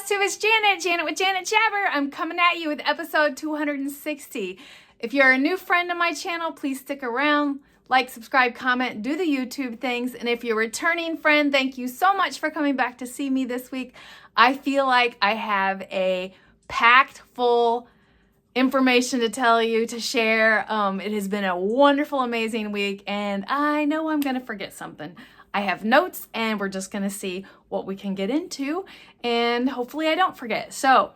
Flosstube, it's Janet with Janet Jabber. I'm coming at you with episode 260. If you're a new friend of my channel, please stick around, like, subscribe, comment, do the YouTube things. And if you're a returning friend, thank you so much for coming back to see me this week. I feel like I have a packed full information to tell you, to share. It has been a wonderful, amazing week, and I know I'm gonna forget something. I have notes, and we're just gonna see what we can get into, and hopefully I don't forget. So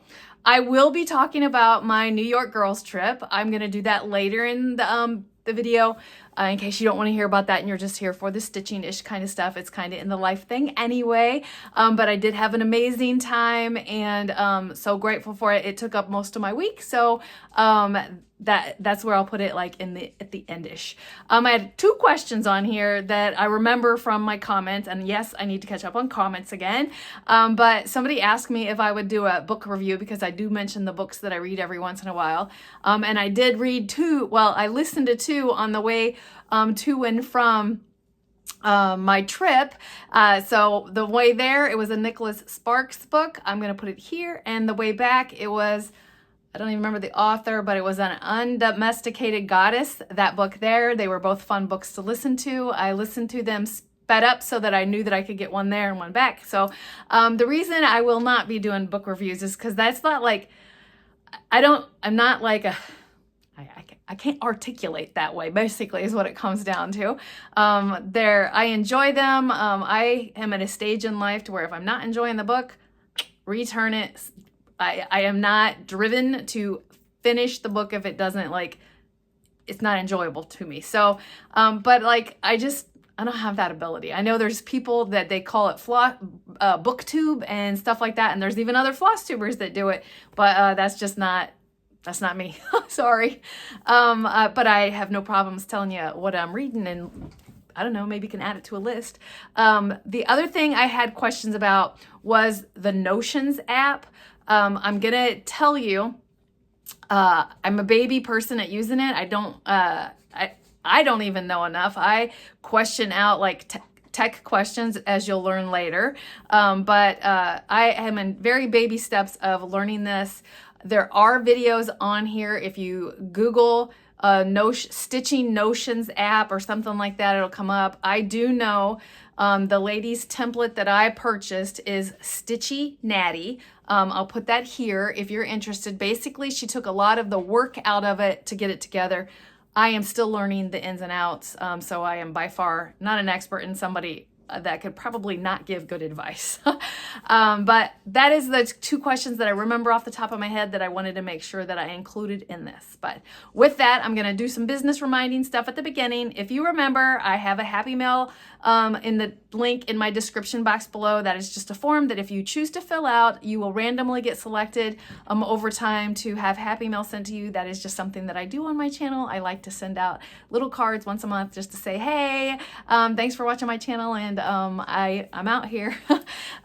I will be talking about my New York girls trip. I'm gonna do that later in the video, in case you don't want to hear about that and you're just here for the stitching-ish kind of stuff. It's kind of in the life thing anyway, but I did have an amazing time, and so grateful for it. It took up most of my week, so that's where I'll put it, like at the end-ish. I had two questions on here that I remember from my comments, and yes, I need to catch up on comments again, but somebody asked me if I would do a book review, because I do mention the books that I read every once in a while, and I did read two. Well, I listened to two on the way to and from my trip. So the way there, it was a Nicholas Sparks book. I'm going to put it here. And the way back, it was, I don't even remember the author, but it was an Undomesticated Goddess. That book there, they were both fun books to listen to. I listened to them sped up so that I knew that I could get one there and one back. So the reason I will not be doing book reviews is because that's not like, I'm not like a, I can't articulate that way, basically, is what it comes down to. I enjoy them. I am at a stage in life to where if I'm not enjoying the book, return it. I am not driven to finish the book if it doesn't, like, it's not enjoyable to me. So, but like, I don't have that ability. I know there's people that they call it booktube and stuff like that. And there's even other Flosstubers that do it, but that's not me. Sorry. But I have no problems telling you what I'm reading, and I don't know, maybe you can add it to a list. The other thing I had questions about was the Notions app. I'm going to tell you, I'm a baby person at using it. I don't even know enough. I question out like tech questions, as you'll learn later. But I am in very baby steps of learning this. There are videos on here. If you Google Stitching Notions app or something like that, it'll come up. I do know the lady's template that I purchased is Stitchy Natty. I'll put that here if you're interested. Basically, she took a lot of the work out of it to get it together. I am still learning the ins and outs, so I am by far not an expert and somebody that could probably not give good advice. But that is the two questions that I remember off the top of my head that I wanted to make sure that I included in this. But with that, I'm going to do some business reminding stuff at the beginning. If you remember, I have a Happy Mail in the link in my description box below. That is just a form that if you choose to fill out, you will randomly get selected over time to have Happy Mail sent to you. That is just something that I do on my channel. I like to send out little cards once a month just to say, hey, thanks for watching my channel, and I'm out here.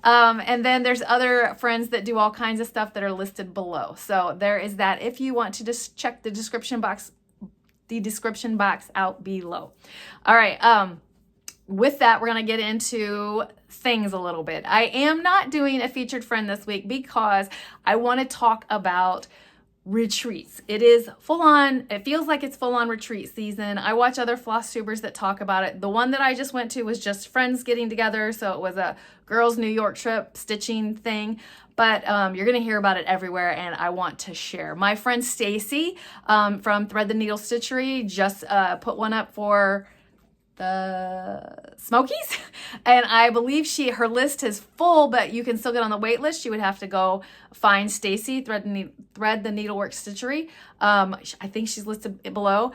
And then there's other friends that do all kinds of stuff that are listed below. So there is that if you want to just check the description box out below. All right. With that, we're going to get into things a little bit. I am not doing a featured friend this week because I want to talk about retreats. It is full on, it feels like it's full on retreat season. I watch other Flosstubers that talk about it. The one that I just went to was just friends getting together. So it was a girls' New York trip stitching thing. But you're going to hear about it everywhere, and I want to share. My friend Stacie from Thread the Needle Stitchery just put one up for the Smokies, and I believe her list is full, but you can still get on the wait list. You would have to go find Stacie, Thread the Needlework Stitchery. I think she's listed below.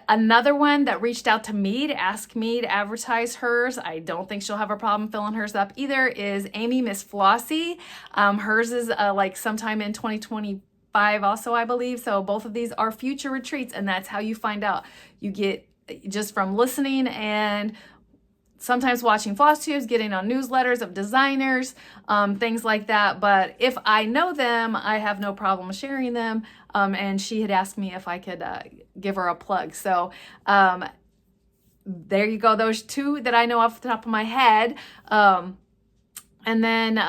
Another one that reached out to me to ask me to advertise hers, I don't think she'll have a problem filling hers up either, is Amy Miss Flossie. Hers is like sometime in 2025 also, I believe. So both of these are future retreats, and that's how you find out. You get just from listening and sometimes watching Flosstubes, getting on newsletters of designers, things like that. But if I know them, I have no problem sharing them. And she had asked me if I could give her a plug. So there you go. Those two that I know off the top of my head. And then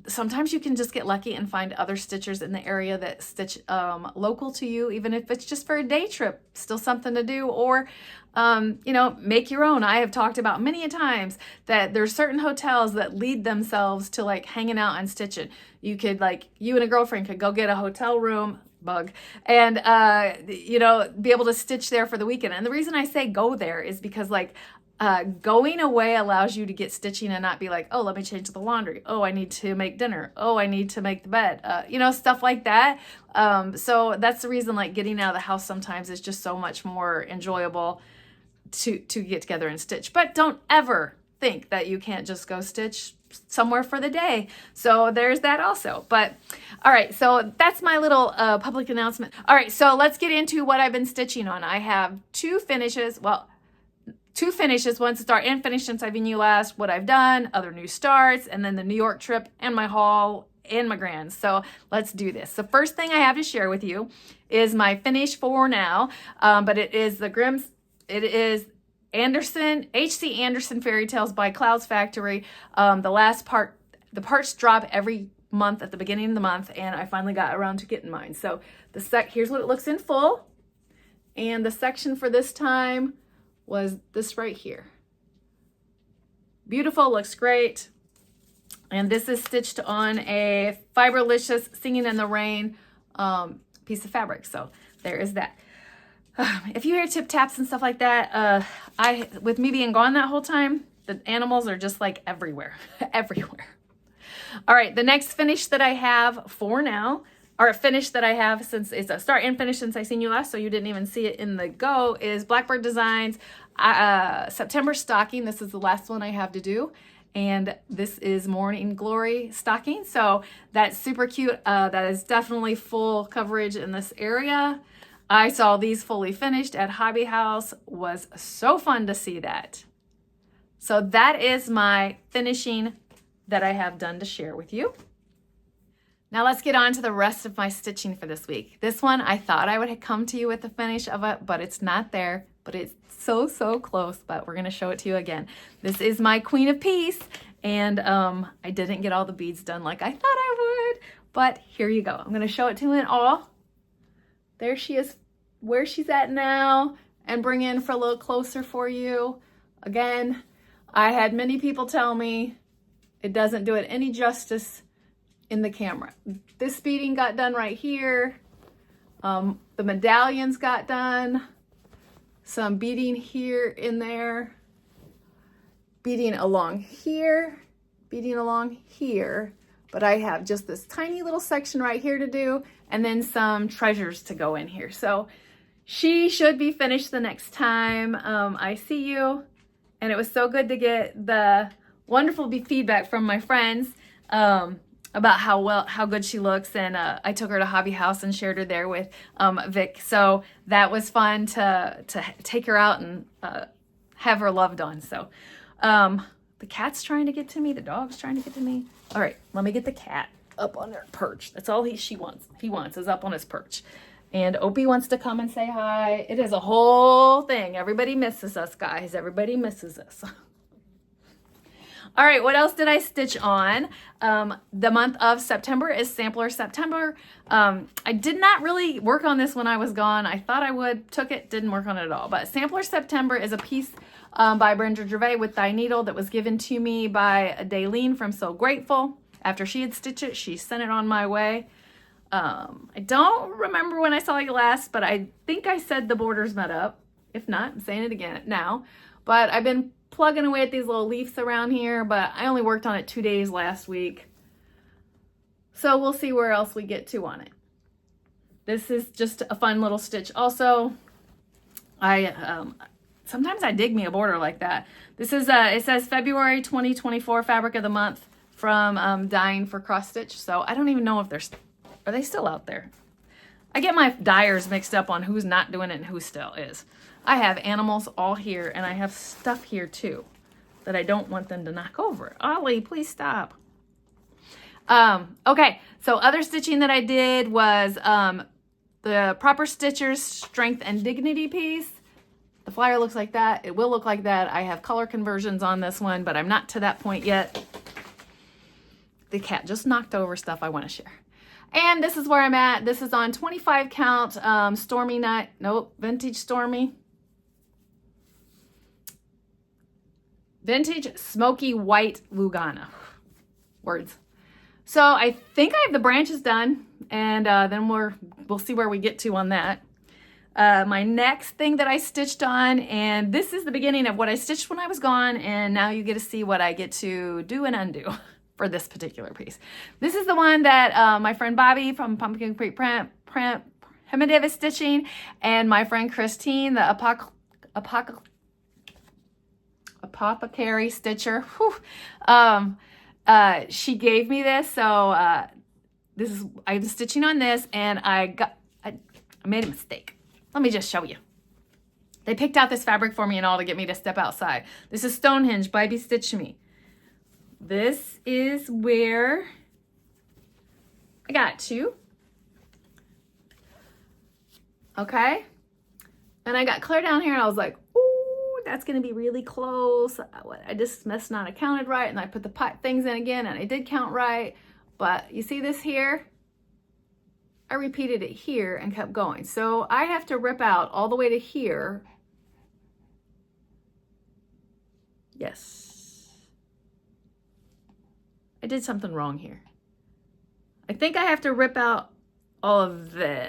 sometimes you can just get lucky and find other stitchers in the area that stitch local to you, even if it's just for a day trip, still something to do, or, you know, make your own. I have talked about many a times that there's certain hotels that lead themselves to like hanging out and stitching. You could like, you and a girlfriend could go get a hotel room, bug, and you know, be able to stitch there for the weekend. And the reason I say go there is because like, going away allows you to get stitching and not be like, oh, let me change the laundry. Oh, I need to make dinner. Oh, I need to make the bed. You know, stuff like that. So that's the reason like getting out of the house sometimes is just so much more enjoyable to get together and stitch. But don't ever think that you can't just go stitch somewhere for the day. So there's that also. But all right, so that's my little public announcement. All right, so let's get into what I've been stitching on. I have two finishes. Well, two finishes, one to start and finish since I've been you last, what I've done, other new starts, and then the New York trip and my haul and my grands. So let's do this. The first thing I have to share with you is my finish for now, but it is the Grimm's, it is H.C. Andersen Fairy Tales by Clouds Factory. The last part, the parts drop every month at the beginning of the month, and I finally got around to getting mine. So here's what it looks in full, and the section for this time was this right here. Beautiful, looks great. And this is stitched on a Fiberlicious Singing in the Rain piece of fabric. So there is that. If you hear tip taps and stuff like that, with me being gone that whole time, the animals are just like everywhere, everywhere. All right, the next finish that I have for now, or a finish that I have since it's a start and finish since I seen you last, so you didn't even see it in the go, is Blackbird Designs September stocking. This is the last one I have to do, and this is Morning Glory stocking. So that's super cute. That is definitely full coverage in this area. I saw these fully finished at Hobby House. Was so fun to see that. So that is my finishing that I have done to share with you. Now let's get on to the rest of my stitching for this week. This one, I thought I would come to you with the finish of it, but it's not there, but it's so close, but we're gonna show it to you again. This is my Queen of Peace, and I didn't get all the beads done like I thought I would, but here you go. I'm gonna show it to you in all. There she is, where she's at now, and bring in for a little closer for you. Again, I had many people tell me it doesn't do it any justice in the camera. This beading got done right here. The medallions got done. Some beading here in there. Beading along here. Beading along here. But I have just this tiny little section right here to do, and then some treasures to go in here. So she should be finished the next time I see you. And it was so good to get the wonderful feedback from my friends about how good she looks, and I took her to Hobby House and shared her there with Vic. So that was fun to take her out and have her loved on. So the cat's trying to get to me, the dog's trying to get to me. All right, let me get the cat up on her perch. That's all he wants is up on his perch. And Opie wants to come and say hi. It is a whole thing. Everybody misses us, guys. Everybody misses us. All right, what else did I stitch on? The month of September is Sampler September. I did not really work on this when I was gone. I thought I would, took it, didn't work on it at all. But Sampler September is a piece by Brenda Gervais with Thy Needle that was given to me by Daleen from So Grateful. After she had stitched it, she sent it on my way. I don't remember when I saw you last, but I think I said the borders met up. If not, I'm saying it again now. But I've been plugging away at these little leaves around here, but I only worked on it 2 days last week. So we'll see where else we get to on it. This is just a fun little stitch. Also, sometimes I dig me a border like that. This is, it says February 2024 Fabric of the Month from Dyeing for Cross Stitch. So I don't even know if are they still out there? I get my dyers mixed up on who's not doing it and who still is. I have animals all here, and I have stuff here too that I don't want them to knock over. Ollie, please stop. Okay, so other stitching that I did was the Proper Stitchers Strength and Dignity piece. The flyer looks like that. It will look like that. I have color conversions on this one, but I'm not to that point yet. the cat just knocked over stuff I want to share. And this is where I'm at. This is on 25 count Stormy Night. Nope, Vintage Stormy. Vintage Smoky White Lugana. Words. So I think I have the branches done, and then we'll see where we get to on that. My next thing that I stitched on, and this is the beginning of what I stitched when I was gone, and now you get to see what I get to do and undo for this particular piece. This is the one that my friend Bobby from Pumpkin Creek Primitive is stitching, and my friend Christine, the apothecary stitcher. Whew. She gave me this, so I'm stitching on this, and I made a mistake. Let me just show you. They picked out this fabric for me and all to get me to step outside. This is Stonehenge by Stitch Me. This is where I got to. Okay. And I got clear down here and I was like, ooh, that's going to be really close. I just must not have counted right. And I put the pot things in again and I did count right. But you see this here? I repeated it here and kept going. So I have to rip out all the way to here. Yes. I did something wrong here. I think I have to rip out all of the,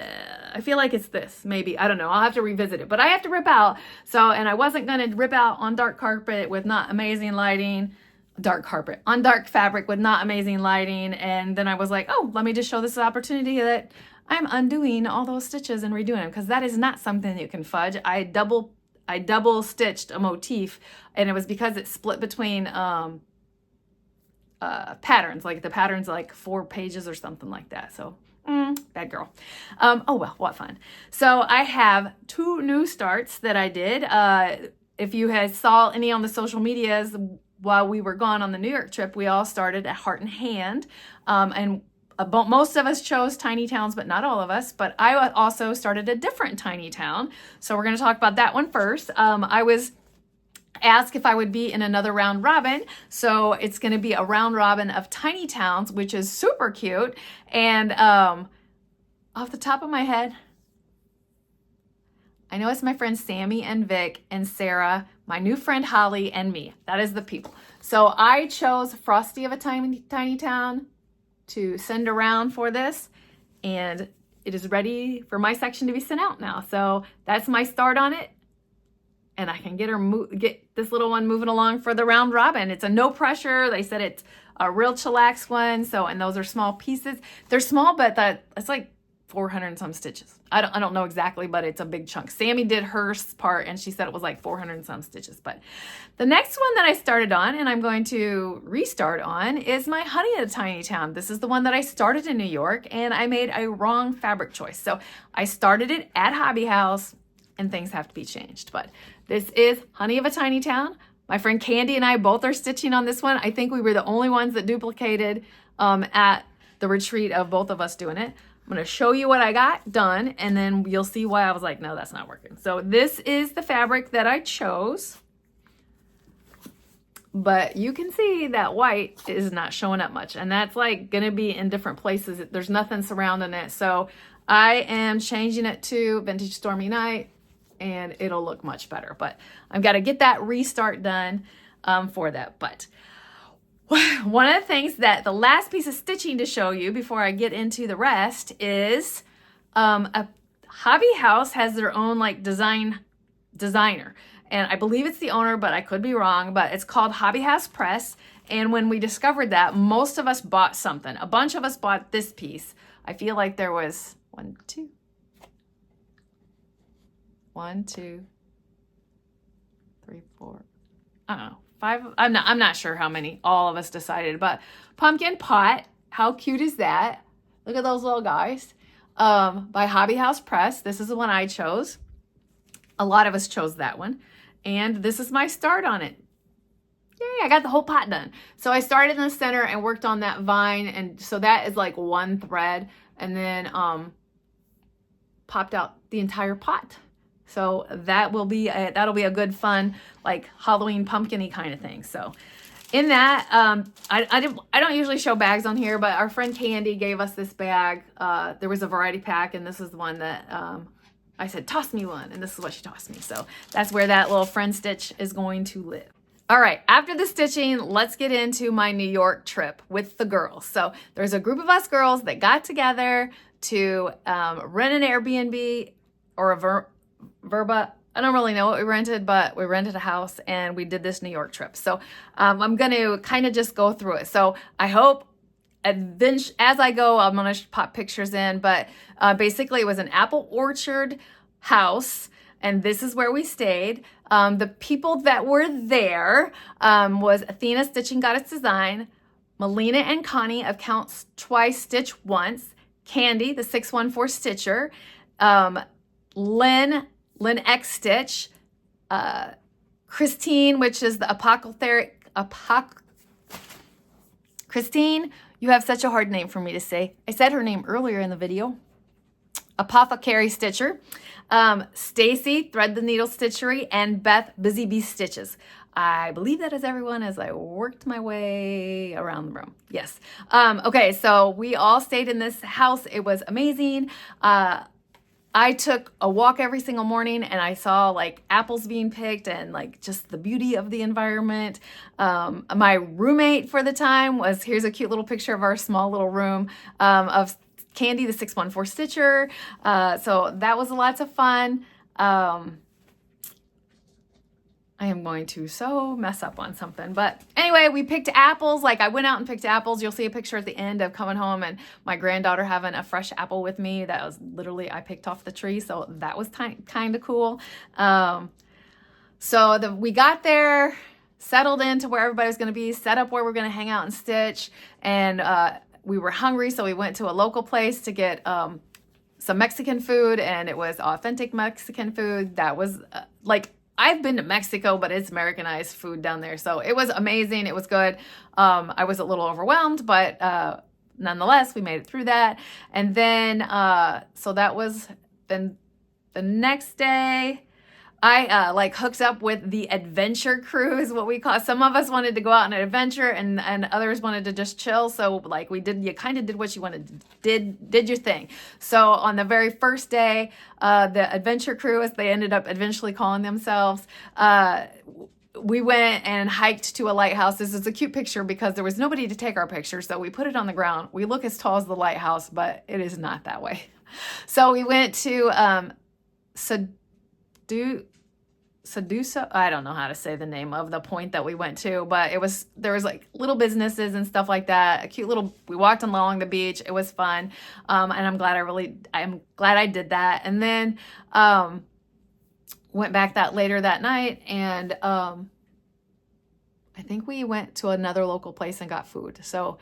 I feel like it's this, maybe. I don't know. I'll have to revisit it. But I have to rip out. So, and I wasn't going to rip out on dark carpet with not amazing lighting. Dark carpet. On dark fabric with not amazing lighting. And then I was like, oh, let me just show this opportunity that I'm undoing all those stitches and redoing them, because that is not something you can fudge. I double stitched a motif, and it was because it split between patterns. Like the pattern's like 4 pages or something like that. So bad girl. Oh well, what fun. So I have 2 new starts that I did. If you had saw any on the social medias while we were gone on the New York trip, we all started at Heart and Hand, and most of us chose tiny towns, but not all of us. But I also started a different tiny town. So we're going to talk about that one first. I was asked if I would be in another round robin. So it's going to be a round robin of tiny towns, which is super cute. And off the top of my head, I know it's my friends Sammy and Vic and Sarah, my new friend Holly, and me. That is the people. So I chose Frosty of a Tiny Town to send around for this, and it is ready for my section to be sent out now. So that's my start on it, and I can get this little one moving along for the round robin. It's a no pressure. They said it's a real chillax one. So, and those are small pieces. They're small, but it's like 400 and some stitches. I don't know exactly, but it's a big chunk. Sammy did her part and she said it was like 400 and some stitches. But the next one that I started on, and I'm going to restart on, is my Honey at a Tiny Town. This is the one that I started in New York, and I made a wrong fabric choice. So I started it at Hobby House, and things have to be changed. But this is Honey of a Tiny Town. My friend Candy and I both are stitching on this one. I think we were the only ones that duplicated at the retreat of both of us doing it. I'm going to show you what I got done, and then you'll see why I was like, no, that's not working. So this is the fabric that I chose, but you can see that white is not showing up much, and that's like going to be in different places. There's nothing surrounding it. So I am changing it to Vintage Stormy Night, and it'll look much better, but I've got to get that restart done for that. But one of the things that the last piece of stitching to show you before I get into the rest is a Hobby House has their own like designer, and I believe it's the owner, but I could be wrong, but it's called Hobby House Press. And when we discovered that, most of us bought something. A bunch of us bought this piece. I feel like there was 1, 2, 3, 4, I don't know. 5, I'm not sure how many all of us decided, but Pumpkin Pot, how cute is that? Look at those little guys. By Hobby House Press. This is the one I chose. A lot of us chose that one. And this is my start on it. Yay, I got the whole pot done. So I started in the center and worked on that vine, and so that is like one thread, and then popped out the entire pot. So that will be that'll be a good fun like Halloween pumpkin-y kind of thing. So, in that, I don't usually show bags on here, but our friend Candy gave us this bag. There was a variety pack, and this is the one that I said, toss me one, and this is what she tossed me. So that's where that little friend stitch is going to live. All right, after the stitching, let's get into my New York trip with the girls. So there's a group of us girls that got together to rent an Airbnb or a Verba. I don't really know what we rented, but we rented a house and we did this New York trip. So I'm going to kind of just go through it. So I hope as I go, I'm going to pop pictures in, but basically it was an apple orchard house, and this is where we stayed. The people that were there was Athena, Stitching Goddess Design, Melina and Connie of Count Twice, Stitch Once, Candy, the 614 Stitcher, LynnX Stitch, Christine, which is the Christine, you have such a hard name for me to say. I said her name earlier in the video. Apothecary Stitcher, Stacie, Thread the Needle Stitchery, and Beth, Busy Bee Stitches. I believe that is everyone as I worked my way around the room. Yes. Okay, so we all stayed in this house. It was amazing. I took a walk every single morning and I saw like apples being picked and like just the beauty of the environment. My roommate for the time was, here's a cute little picture of our small little room of Candy, the 614 Stitcher. So that was lots of fun. I am going to so mess up on something. But anyway, we picked apples. Like I went out and picked apples. You'll see a picture at the end of coming home and my granddaughter having a fresh apple with me. That was literally, I picked off the tree. So that was kind of cool. We got there, settled into where everybody was going to be, set up where we're going to hang out and stitch. And we were hungry. So we went to a local place to get some Mexican food, and it was authentic Mexican food. That was I've been to Mexico, but it's Americanized food down there. So it was amazing. It was good. I was a little overwhelmed, but nonetheless, we made it through that. And then, so that was then the next day. I hooked up with the adventure crew is what we call it. Some of us wanted to go out on an adventure and others wanted to just chill. So like you kind of did what you wanted, did your thing. So on the very first day, the adventure crew, as they ended up eventually calling themselves, we went and hiked to a lighthouse. This is a cute picture because there was nobody to take our picture. So we put it on the ground. We look as tall as the lighthouse, but it is not that way. So we went to Sedusa, I don't know how to say the name of the point that we went to, but there was like little businesses and stuff like that. We walked along the beach. It was fun. And I'm glad I did that. And then, went back later that night and, I think we went to another local place and got food. So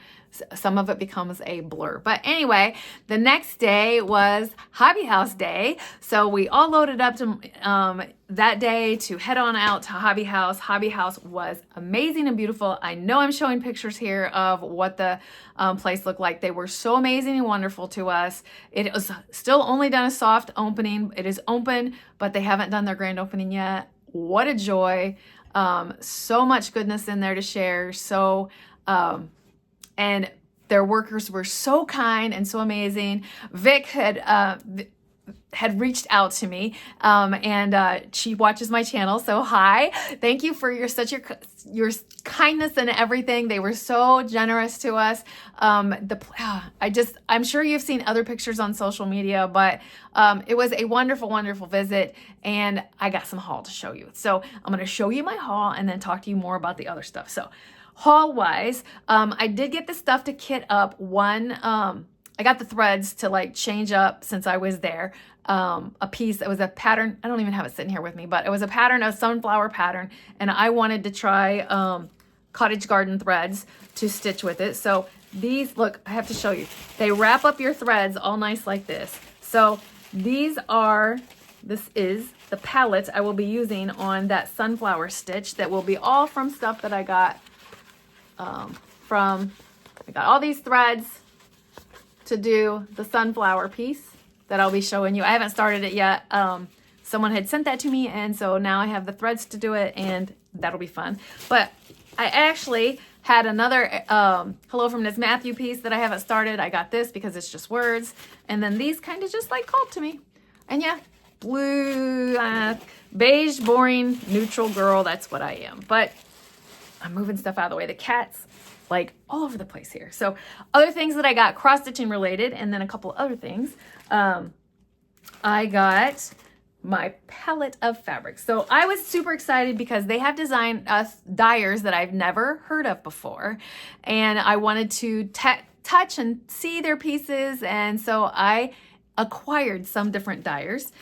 some of it becomes a blur. But anyway, the next day was Hobby House Day. So we all loaded up to that day to head on out to Hobby House. Hobby House was amazing and beautiful. I know I'm showing pictures here of what the place looked like. They were so amazing and wonderful to us. It was still only done a soft opening. It is open, but they haven't done their grand opening yet. What a joy. So much goodness in there to share. So, and their workers were so kind and so amazing. Vic had reached out to me, and she watches my channel. So hi, thank you for your kindness and everything. They were so generous to us. I'm sure you've seen other pictures on social media, but it was a wonderful, wonderful visit, and I got some haul to show you. So I'm going to show you my haul and then talk to you more about the other stuff. So haul wise, I did get the stuff to kit up I got the threads to change up since I was there. A piece that was a pattern. I don't even have it sitting here with me, but it was a pattern, a sunflower pattern. And I wanted to try Cottage Garden threads to stitch with it. So these, look, I have to show you. They wrap up your threads all nice like this. So this is the palette I will be using on that sunflower stitch that will be all from stuff that I got I got all these threads to do the sunflower piece that I'll be showing you. I haven't started it yet. Someone had sent that to me, and so now I have the threads to do it, and that'll be fun. But I actually had another Hello from Ms. Matthew piece that I haven't started. I got this because it's just words. And then these kind of just like called to me. And yeah, blue, beige, boring, neutral girl. That's what I am. But I'm moving stuff out of the way. The cat's like all over the place here. So other things that I got cross-stitching related, and then a couple other things. I got my palette of fabrics. So I was super excited because they have designed dyers that I've never heard of before. And I wanted to touch and see their pieces. And so I acquired some different dyers.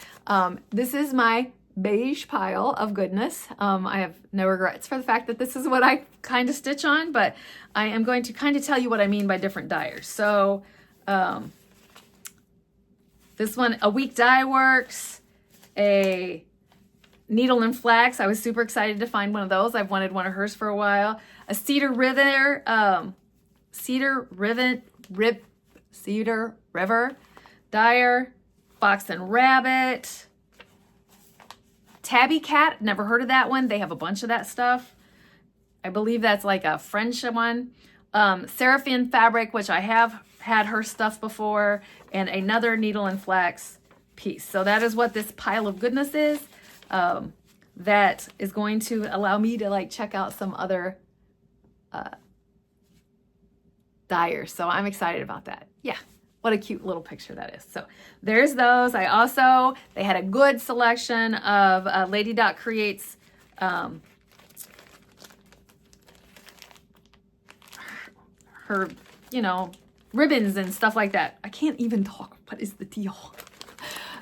This is my beige pile of goodness. I have no regrets for the fact that this is what I kind of stitch on, but I am going to kind of tell you what I mean by different dyers. So this one, A Week Dye Works, a Needle and Flax. I was super excited to find one of those. I've wanted one of hers for a while. A Cedar River dyer, Fox and Rabbit, Tabby Cat, never heard of that one. They have a bunch of that stuff. I believe that's like a French one. Seraphine Fabric, which I have had her stuff before, and another Needle and Flax piece. So that is what this pile of goodness is. That is going to allow me to like check out some other dyers. So I'm excited about that. Yeah. What a cute little picture that is. So there's those. They had a good selection of Lady Dot Creates her, you know, ribbons and stuff like that. I can't even talk. What is the deal?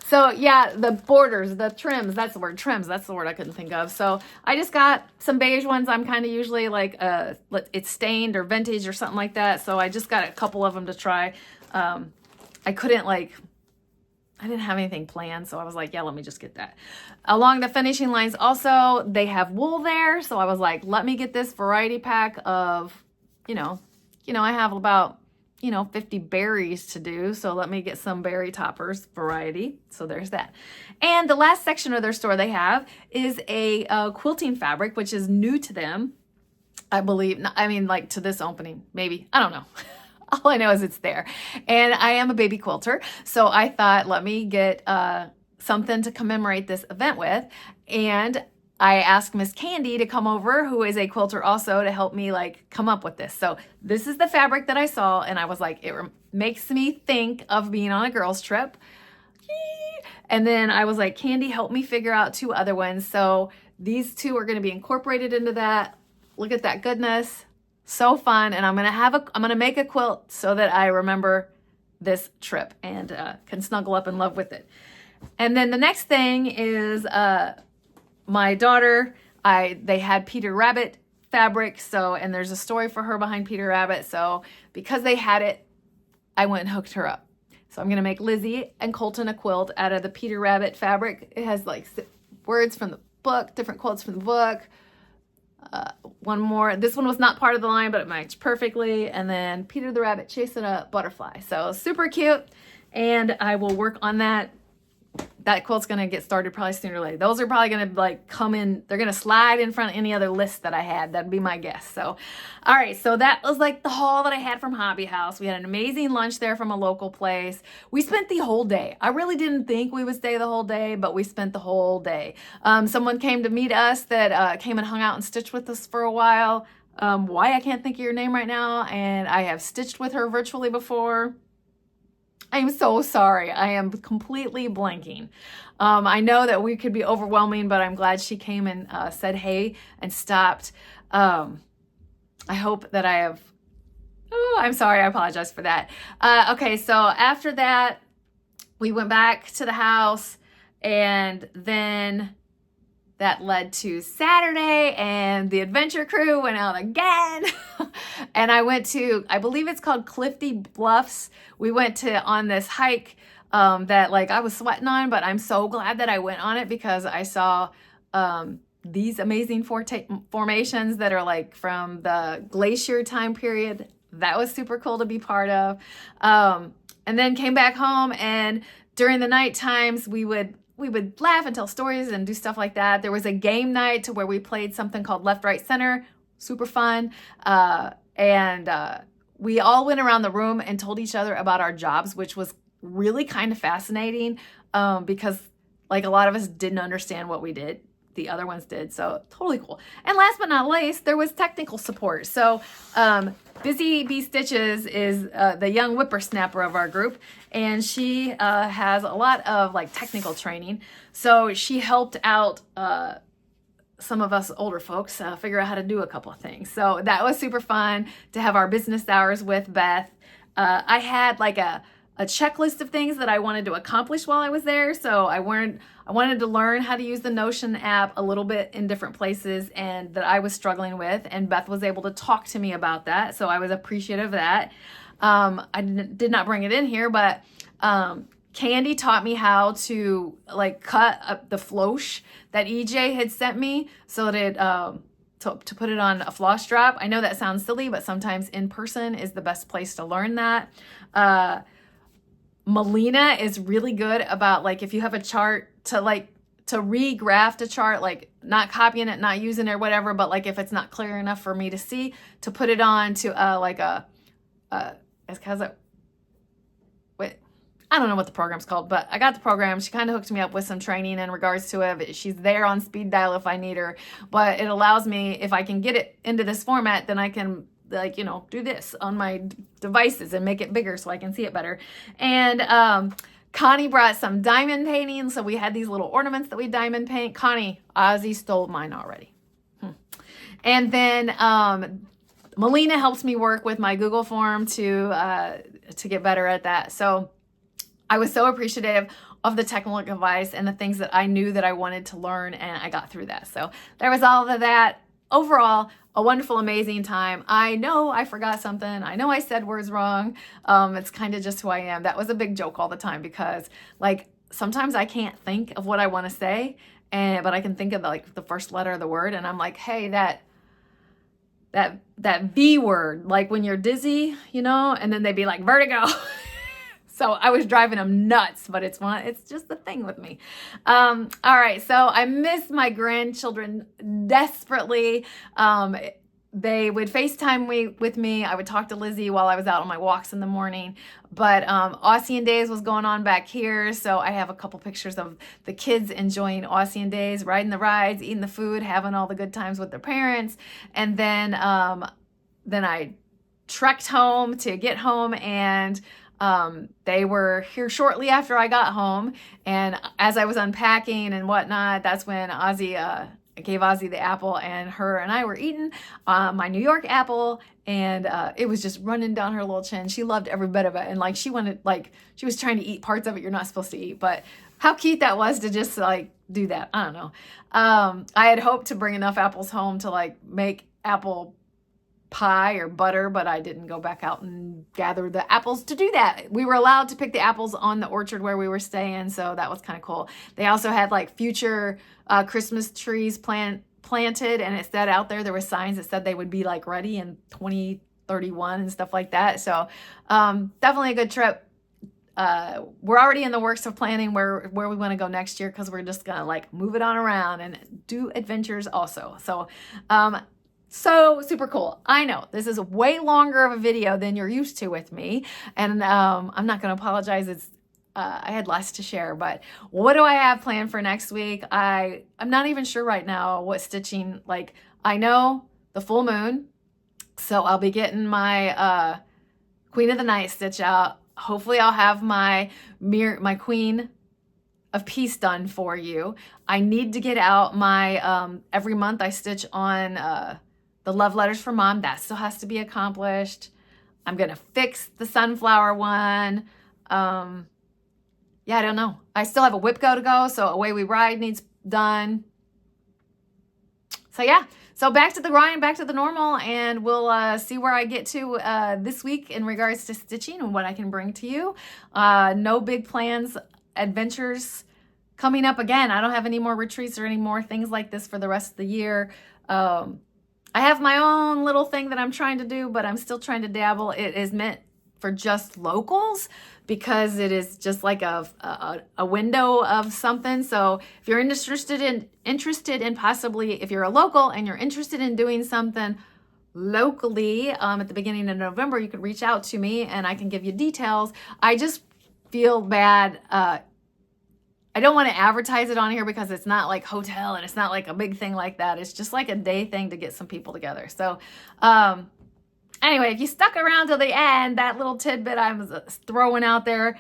So yeah, the borders, the trims, that's the word, trims, that's the word I couldn't think of. So I just got some beige ones. I'm kind of usually like, it's stained or vintage or something like that. So I just got a couple of them to try. I didn't have anything planned. So I was like, yeah, let me just get that. Along the finishing lines also, they have wool there. So I was like, let me get this variety pack of, I have about, 50 berries to do. So let me get some berry toppers variety. So there's that. And the last section of their store they have is a quilting fabric, which is new to them. I believe, like to this opening, maybe, I don't know. All I know is it's there. And I am a baby quilter. So I thought, let me get something to commemorate this event with. And I asked Miss Candy to come over, who is a quilter also, to help me like come up with this. So this is the fabric that I saw, and I was like, it makes me think of being on a girls trip. And then I was like, Candy, help me figure out 2 other ones. So these 2 are going to be incorporated into that. Look at that goodness. So fun. And I'm going to make a quilt so that I remember this trip and can snuggle up in love with it. And then the next thing is my daughter, they had Peter Rabbit fabric. So, and there's a story for her behind Peter Rabbit. So because they had it, I went and hooked her up. So I'm going to make Lizzie and Colton a quilt out of the Peter Rabbit fabric. It has like words from the book, different quotes from the book. One more. This one was not part of the line, but it matched perfectly. And then Peter the Rabbit chasing a butterfly. So super cute. And I will work on that. That quilt's going to get started probably sooner or later. Those are probably going to like come in. They're going to slide in front of any other list that I had. That'd be my guess. So, all right. So that was like the haul that I had from Hobby House. We had an amazing lunch there from a local place. We spent the whole day. I really didn't think we would stay the whole day, but we spent the whole day. Someone came to meet us that came and hung out and stitched with us for a while. Why I can't think of your name right now. And I have stitched with her virtually before. I'm so sorry. I am completely blanking. I know that we could be overwhelming, but I'm glad she came and said hey and stopped. I hope that I have... Oh, I'm sorry. I apologize for that. Okay, so after that, we went back to the house, and then that led to Saturday, and the adventure crew went out again. And I went to, I believe it's called Clifty Bluffs. We went on this hike that like I was sweating on, but I'm so glad that I went on it because I saw these amazing formations that are like from the glacier time period. That was super cool to be part of. And then came back home, and during the night times we would laugh and tell stories and do stuff like that. There was a game night to where we played something called Left, Right, Center. super fun. We all went around the room and told each other about our jobs, which was really kind of fascinating because like a lot of us didn't understand what we did. The other ones did, so totally cool. And last but not least, there was technical support. So Busy Bee Stitches is the young whippersnapper of our group, and she has a lot of like technical training. So she helped out some of us older folks figure out how to do a couple of things. So that was super fun to have our business hours with Beth. I had like a checklist of things that I wanted to accomplish while I was there. So I wanted to learn how to use the Notion app a little bit in different places and that I was struggling with. And Beth was able to talk to me about that. So I was appreciative of that. I did not bring it in here, but Candy taught me how to like cut up the floss that EJ had sent me so that to put it on a floss drop. I know that sounds silly, but sometimes in person is the best place to learn that. Melina is really good about like if you have a chart to regraft a chart, like not copying it, not using it or whatever, but like if it's not clear enough for me to see, to put it on to I don't know what the program's called, but I got the program. She kind of hooked me up with some training in regards to it. She's there on speed dial if I need her, but it allows me, if I can get it into this format, then I can like, you know, do this on my devices and make it bigger so I can see it better. And Connie brought some diamond painting. So we had these little ornaments that we diamond paint. Connie, Ozzy stole mine already. And then Melina helps me work with my Google form to get better at that. So I was so appreciative of the technical advice and the things that I knew that I wanted to learn, and I got through that. So there was all of that. Overall, a wonderful, amazing time. I know I forgot something. I know I said words wrong. It's kind of just who I am. That was a big joke all the time because like sometimes I can't think of what I want to say, but I can think of like the first letter of the word, and I'm like, hey, that V word, like when you're dizzy, you know, and then they'd be like vertigo. So I was driving them nuts, but it's just the thing with me. All right, so I miss my grandchildren desperately. They would FaceTime with me. I would talk to Lizzie while I was out on my walks in the morning. But Aussian Days was going on back here, so I have a couple pictures of the kids enjoying Aussian Days, riding the rides, eating the food, having all the good times with their parents. And then I trekked home to get home, and they were here shortly after I got home. And as I was unpacking and whatnot, that's when I gave Ozzy the apple, and her and I were eating my New York apple, and it was just running down her little chin. She loved every bit of it, and like she was trying to eat parts of it you're not supposed to eat. But how cute that was to just like do that. I don't know. I had hoped to bring enough apples home to like make apple pie or butter, but I didn't go back out and gather the apples to do that. We were allowed to pick the apples on the orchard where we were staying, so that was kind of cool. They also had like future Christmas trees planted, and it said out there were signs that said they would be like ready in 2031 and stuff like that. So definitely a good trip. We're already in the works of planning where we want to go next year, because we're just gonna like move it on around and do adventures also. So super cool. I know this is way longer of a video than you're used to with me, and I'm not going to apologize. I had less to share, but what do I have planned for next week? I'm not even sure right now what stitching. Like, I know the full moon, so I'll be getting my Queen of the Night stitch out. Hopefully I'll have my Queen of Peace done for you. I need to get out my every month I stitch on the love letters for mom. That still has to be accomplished. I'm gonna fix the sunflower one. Yeah, I don't know. I still have a whip go to go, so Away We Ride needs done. So yeah, so back to the grind, back to the normal, and we'll see where I get to this week in regards to stitching and what I can bring to you. No big plans, adventures coming up again. I don't have any more retreats or any more things like this for the rest of the year. I have my own little thing that I'm trying to do, but I'm still trying to dabble. It is meant for just locals because it is just like a window of something. So if you're interested in possibly, if you're a local and you're interested in doing something locally at the beginning of November, you could reach out to me and I can give you details. I just feel bad. I don't want to advertise it on here because it's not like hotel and it's not like a big thing like that. It's just like a day thing to get some people together. So, anyway, if you stuck around till the end, that little tidbit I was throwing out there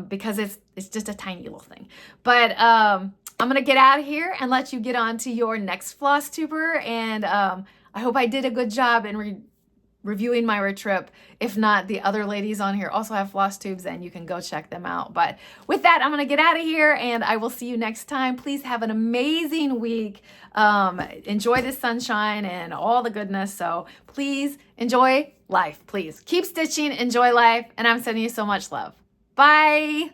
because it's just a tiny little thing. But I'm going to get out of here and let you get on to your next Flosstuber. And I hope I did a good job in reviewing my trip. If not, the other ladies on here also have floss tubes and you can go check them out. But with that, I'm going to get out of here and I will see you next time. Please have an amazing week. Enjoy the sunshine and all the goodness. So please enjoy life. Please keep stitching, enjoy life. And I'm sending you so much love. Bye.